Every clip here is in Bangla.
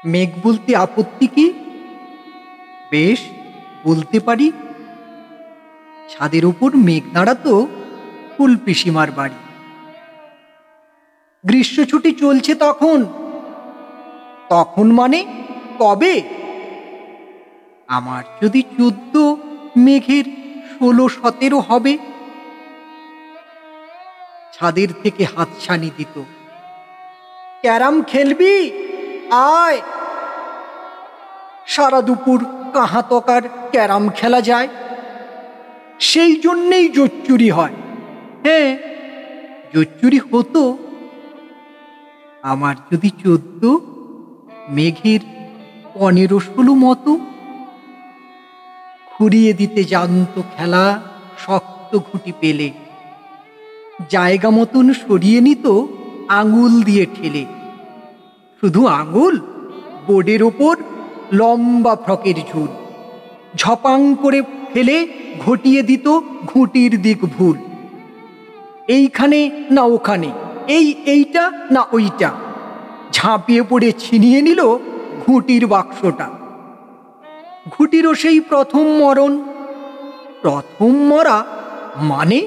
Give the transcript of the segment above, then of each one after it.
মেঘ বলতে আপত্তি কি? বেশ, বলতে পারি। ছাদের উপর মেঘ দাঁড়াতো ফুল পিসিমার বাড়ি। গ্রীষ্ম ছুটি চলছে তখন। তখন মানে কবে? আমার যদি 14, মেঘের 16-17 হবে। ছাদের থেকে হাতছানি দিত, ক্যারাম খেলবি? আয়। সারা দুপুর কাহাতকার ক্যারাম খেলা যায়। সেই জন্যেই জোচ্চুরি হয়। হ্যাঁ, জোচ্চুরি হতো। আমার যদি 14, মেঘের 15-16 মতো। ঘুরিয়ে দিতে জানত খেলা শক্ত ঘুঁটি পেলে। জায়গা মতন সরিয়ে নিত আঙুল দিয়ে ঠেলে। শুধু আঙুল, বোর্ডের ওপর লম্বা ফ্রকের ঝুল। ঝপাং করে ফেলে ঘটিয়ে দিত ঘুঁটির দিক ভুল। এইখানে না ওখানে, এইটা না ওইটা। ঝাঁপিয়ে পড়ে ছিনিয়ে নিল ঘুঁটির বাক্সটা। ঘুঁটিরও সেই প্রথম মরণ। প্রথম মরা মানে?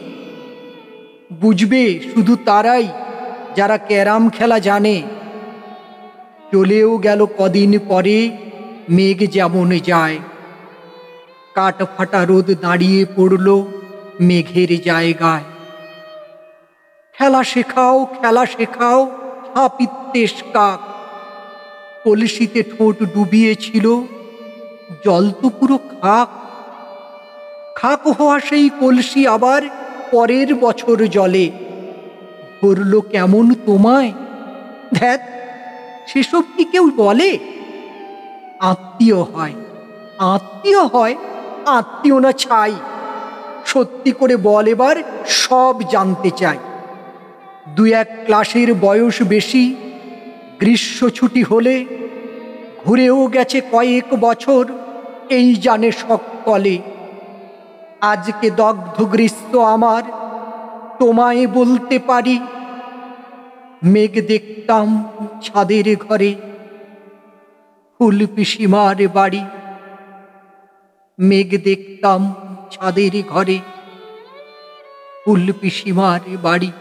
বুঝবে শুধু তারাই যারা ক্যারাম খেলা জানে। চলেও গেল কদিন পরে মেঘ যেমন যায়। কাঠ ফাটা রোদ দাঁড়িয়ে পড়ল মেঘের জায়গায়। খেলা শেখাও, খেলা শেখাও, হাপিত্যেশ কাক। কলসিতে ঠোঁট ডুবিয়েছিল, জল তো পুরো খাক। খাক হওয়া সেই কলসি আবার পরের বছর জলে। ভরল কেমন তোমায়? ধ্যাত, সেসব কি কেউ বলে? আত্মীয় হয়, আত্মীয় হয়, আত্মীয় না ছাই। সত্যি করে বল এবার, সব জানতে চাই। 2-1 ক্লাসের বয়স বেশি, গ্রীষ্ম ছুটি হলে ঘুরেও গেছে কয়েক বছর, এই জানে সকলে। আজকে দগ্ধ গ্রীষ্ম আমার, তোমায় বলতে পারি। মেঘ দেখতাম ছাদের ঘরে, ফুল পিসিমার বাড়ি। মেঘ দেখতাম ছাদের ঘরে, ফুল পিসিমার বাড়ি।